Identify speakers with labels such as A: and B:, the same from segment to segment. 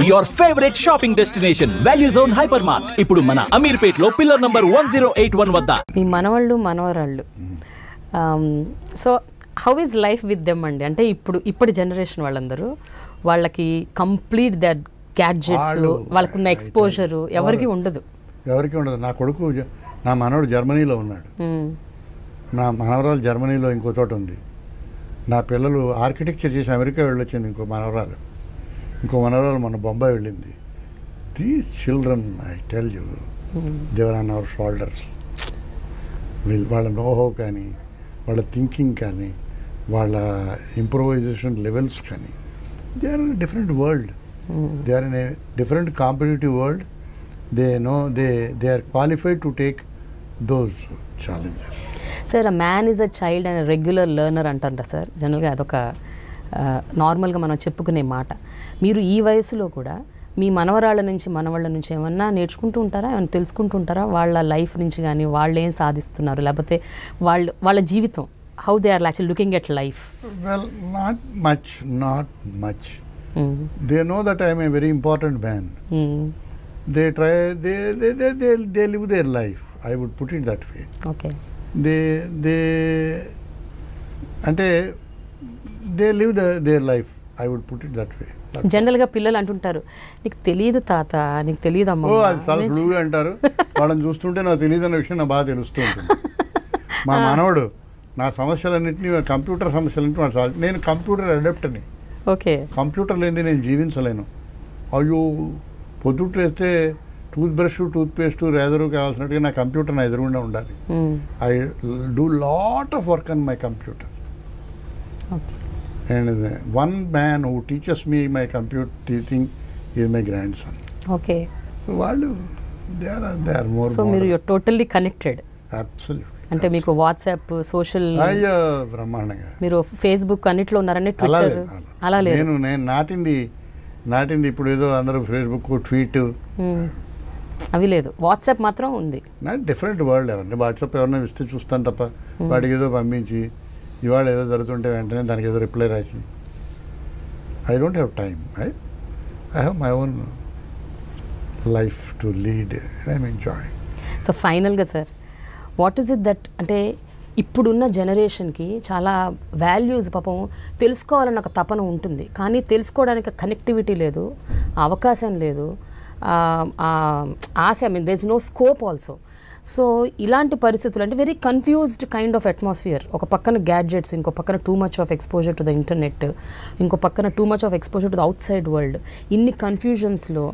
A: Your favorite shopping destination, Value Zone Hypermart. ఇప్పుడు మన అమీర్పేట్లో pillar number 1081 వద్ద.
B: మీ మనవళ్ళు మనవరాళ్ళు. So how is life with them అండి? అంటే ఇప్పుడు జనరేషన్ వాళ్ళందరూ వాళ్ళకి కంప్లీట్ దట్ గ్యాడ్జెట్స్, వాళ్ళకున్న ఎక్స్పోజర్ ఎవరికి ఉండదు.
C: నా కొడుకు, నా మనవడు జర్మనీలో ఉన్నాడు, నా మనవరాలు జర్మనీలో ఇంకో చోట ఉంది, నా పిల్లలు ఆర్కిటెక్చర్ చేసి అమెరికా వెళ్ళొచ్చింది ఇంకో మనవరాలు మన బొంబాయి వెళ్ళింది. These children, I tell you, they are on our shoulders. వాళ్ళ నోహో కానీ, వాళ్ళ థింకింగ్ కానీ, వాళ్ళ ఇంప్రూవైజేషన్ లెవెల్స్ కానీ, they are in different world. They are in a different competitive world. They know they are qualified to take those challenges.
B: Sir, a man is a child and regular learner అంటారా సార్? జనరల్గా అదొక నార్మల్గా మనం చెప్పుకునే మాట. మీరు ఈ వయసులో కూడా మీ మనవరాళ్ళ నుంచి మనవాళ్ళ నుంచి ఏమన్నా నేర్చుకుంటూ ఉంటారా, ఏమైనా తెలుసుకుంటూ ఉంటారా? వాళ్ళ లైఫ్ నుంచి కానీ వాళ్ళు ఏం సాధిస్తున్నారు, లేకపోతే వాళ్ళ జీవితం, how they are actually looking at life?
C: Well, not much. They know that I am a very important man. They try, they live their life. I would put it that way.
B: Okay.
C: They live their life. I would put it that way.
B: జనరల్గా పిల్లలు అంటుంటారు, నీకు తెలియదు తాత, నీకు తెలియదు అమ్మ.
C: అది చాలా ఫ్లూగా అంటారు. వాళ్ళని చూస్తుంటే నాకు తెలియదు అన్న విషయం నాకు బాగా తెలుస్తూ ఉంటుంది. మా మనవడు నా సమస్యలన్నింటినీ, కంప్యూటర్ సమస్యలన్నింటినీ వాడు సాల్వ్. నేను కంప్యూటర్ అడాప్టర్ని.
B: ఓకే.
C: కంప్యూటర్ లేనిది నేను జీవించలేను. అయ్యో, పొద్దుట్లు వేస్తే toothbrush, toothpaste, razor కావాల్సినట్టుగా నా కంప్యూటర్ నా ఎదురుగుండా ఉండాలి. I do lot of work on my computer. And one man who teaches me my computer teaching is my grandson.
B: Okay.
C: వాళ్ళు they are more.
B: So you're totally connected.
C: Absolutely.
B: అంటే మీకు WhatsApp, social,
C: అయ్యో బ్రహ్మాండంగా,
B: మీరు Facebook అన్నిట్లో ఉన్నారని, Twitter అలా లేదు.
C: నేను నాటింది ఇప్పుడు ఏదో అందరూ ఫేస్బుక్, ట్వీట్
B: అవి లేదు. వాట్సాప్ మాత్రం ఉంది. నా
C: డిఫరెంట్ వరల్డ్. ఎవరిని వాట్సాప్ ఎవరైనా ఇస్తే చూస్తాను తప్ప వాడికి ఏదో పంపించి ఇవాళ ఏదో జరుగుతుంటే వెంటనే దానికి ఏదో రిప్లై రాసి, I don't have time. I have my own life to lead. I'm enjoying.
B: So ఫైనల్గా sir, what is it that, అంటే ఇప్పుడున్న జనరేషన్కి చాలా వాల్యూస్ పాపం తెలుసుకోవాలన్న ఒక తపన ఉంటుంది, కానీ తెలుసుకోవడానికి కనెక్టివిటీ లేదు, అవకాశం లేదు, ఆశ, I mean there is no scope also. So ఇలాంటి పరిస్థితులు, అంటే very confused kind of atmosphere. ఒక పక్కన గ్యాడ్జెట్స్, ఇంకో పక్కన too much of exposure to the internet, ఇంకో పక్కన too much of exposure to the outside world. ఇన్ని కన్ఫ్యూజన్స్లో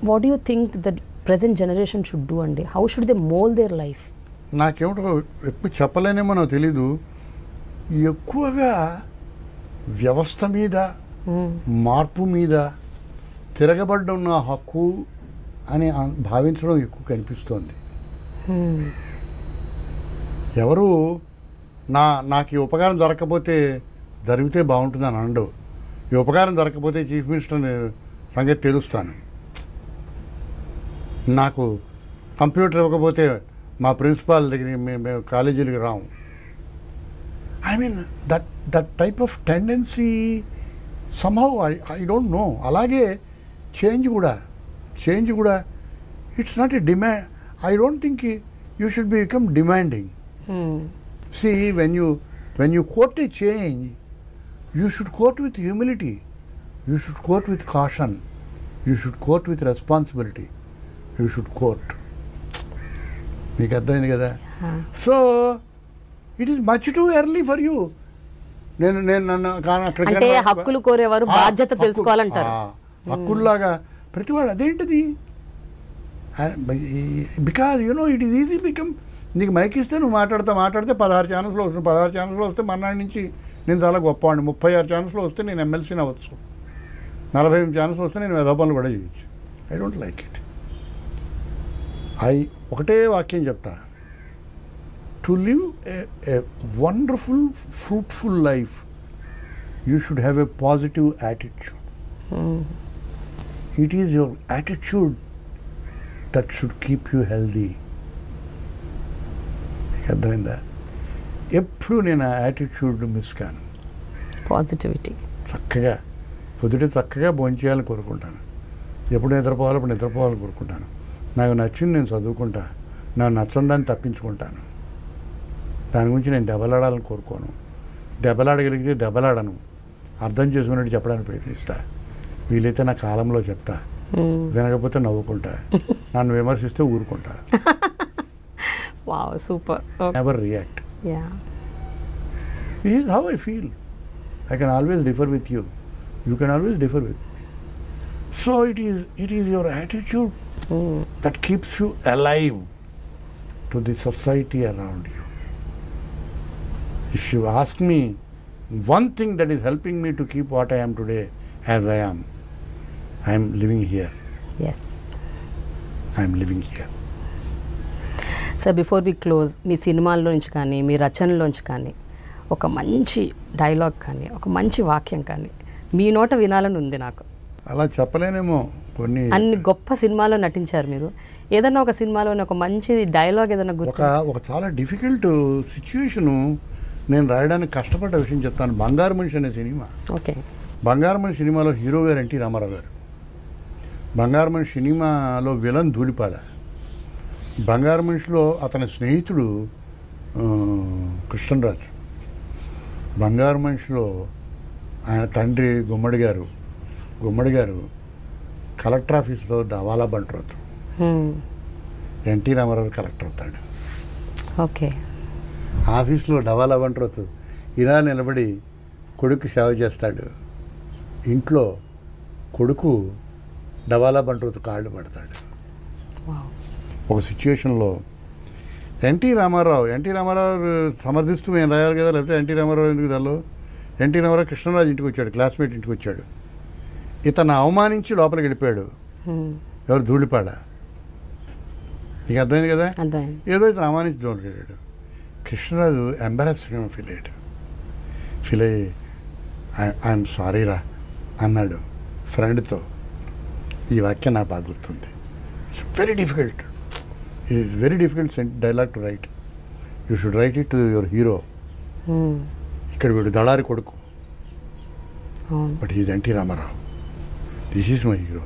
B: what do you think that present generation should do అండి? How should they mould their life?
C: నాకేమిటో ఎక్కువ చెప్పలేనేమో నాకు తెలీదు. ఎక్కువగా వ్యవస్థ మీద, మార్పు మీద తిరగబడ్డ ఉన్న హక్కు అని భావించడం ఎక్కువ కనిపిస్తోంది. ఎవరు నాకు ఈ ఉపకారం జరగకపోతే జరిగితే బాగుంటుందని అనడు. ఈ ఉపకారం జరగకపోతే చీఫ్ మినిస్టర్ సంగతి తెలుస్తాను, నాకు కంప్యూటర్ ఇవ్వకపోతే మా ప్రిన్సిపాల్ దగ్గర మేము కాలేజీలకు రాము. I mean that type of tendency somehow I don't know. అలాగే చేంజ్ కూడా it's not a demand. I don't think you should become demanding. See, when you quote a change, you should quote with humility, you should quote with caution, you should quote with responsibility, you should quote. మీకు అర్థమైంది కదా? So it is much too early for you. నన్ను
B: అంటే హక్కులు కోరేవారు బాధ్యత తెలుసుకోవాలంటారు.
C: హక్కుల్లాగా ప్రతివాడు అదేంటిది? Because you know it is easy become. నీకు మైక్ ఇస్తే నువ్వు మాట్లాడితే 16 ఛానల్స్లో వస్తుంది. 16 ఛానల్స్లో వస్తే మన్నాడి నుంచి నేను చాలా గొప్పవాడిని. 36 ఛానల్స్లో వస్తే నేను ఎమ్మెల్సీని అవ్వచ్చు. 48 ఛానల్స్లో వస్తే నేను వెధవ పనులు కూడా చేయొచ్చు. I don't like it. ఒకటే వాక్యం చెప్తా, to live a wonderful fruitful life you should have a positive attitude. It is your attitude that should keep you healthy. అర్థమైందా? ఎప్పుడు నేను ఆ యాటిట్యూడ్ మిస్ కాను.
B: పాజిటివిటీ
C: చక్కగా పొద్దుటే చక్కగా భోంచేయాలని కోరుకుంటాను, ఎప్పుడు నిద్రపోవాలి అప్పుడు నిద్రపోవాలని కోరుకుంటాను, నాకు నచ్చింది నేను చదువుకుంటా, నాకు నచ్చని దాన్ని తప్పించుకుంటాను, దాని గురించి నేను దెబ్బలాడాలని కోరుకోను, దెబ్బలాడగలిగితే దెబ్బలాడను, అర్థం చేసుకున్నట్టు చెప్పడానికి ప్రయత్నిస్తా, వీలైతే నా కాలంలో చెప్తా, వినకపోతే నవ్వుకుంటా, నన్ను విమర్శిస్తే ఊరుకుంటా.
B: Wow, super.
C: Never react.
B: Yeah,
C: This is how I feel. I can always differ with you. You can always differ with me. So it is your attitude that keeps you alive to the society around you. If you ask me, one thing that is helping me to keep what I am today as I am living here.
B: Yes.
C: I am living here.
B: Sir, before we close, మీ సినిమాల్లోంచి కానీ మీ రచనలోంచి కానీ ఒక మంచి dialogue కానీ ఒక మంచి వాక్యం కానీ మీ నోట వినాలని ఉంది నాకు.
C: అలా చెప్పలేనేమో, కొన్ని
B: అన్ని గొప్ప సినిమాలో నటించారు మీరు. ఏదన్నా ఒక సినిమాలోని ఒక మంచి డైలాగ్ ఏదైనా గుర్తు?
C: ఒక చాలా డిఫికల్ట్ సిచ్యువేషను నేను రాయడానికి కష్టపడ్డ విషయం చెప్తాను. బంగారు మనిషి అనే సినిమా.
B: ఓకే.
C: బంగారు మనిషి సినిమాలో హీరో గారు ఎన్టీ రామారావు గారు. బంగారు మనిషి సినిమాలో విలన్ ధూళిపాడ. బంగారు మనిషిలో అతని స్నేహితుడు కృష్ణరాజు. బంగారు మనిషిలో ఆయన తండ్రి గుమ్మడి గారు కలెక్టర్ ఆఫీస్లో దవాలా బంట్రోతు. ఎన్టీ రామారావు కలెక్టర్ అవుతాడు.
B: ఓకే.
C: ఆఫీస్లో డవాలా బంట్రోతు ఇలా నిలబడి కొడుకు సేవ చేస్తాడు. ఇంట్లో కొడుకు డవాలా బంట్రోతు కాళ్ళు పడతాడు. ఒక సిచ్యువేషన్లో ఎన్టీ రామారావు సమర్థిస్తూ మేము రాయాలి కదా, లేకపోతే ఎన్టీ రామారావు ఎందుకు దానిలో ఎన్టీ రామారావు కృష్ణరాజు ఇంటికి వచ్చాడు, క్లాస్మేట్ ఇంటికి వచ్చాడు. ఇతను అవమానించి లోపలికి వెళ్ళిపోయాడు. ఎవరు? ధూళిపాడ. నీకు అర్థమైంది కదా. ఏదో ఇతను అవమానించి లోపలికి వెళ్ళాడు. కృష్ణరాజు ఎంబారస్గా ఫీల్ అయ్యి ఐఎమ్ సారీ రా అన్నాడు ఫ్రెండ్తో. ఈ వాక్యం నాకు బాగా గుర్తుంది. It's very difficult. It is very difficult dialogue to write. You should write it to your hero. ఇక్కడ వీడు దళారి కొడుకు, but he's N T Rama Rao. This is my hero.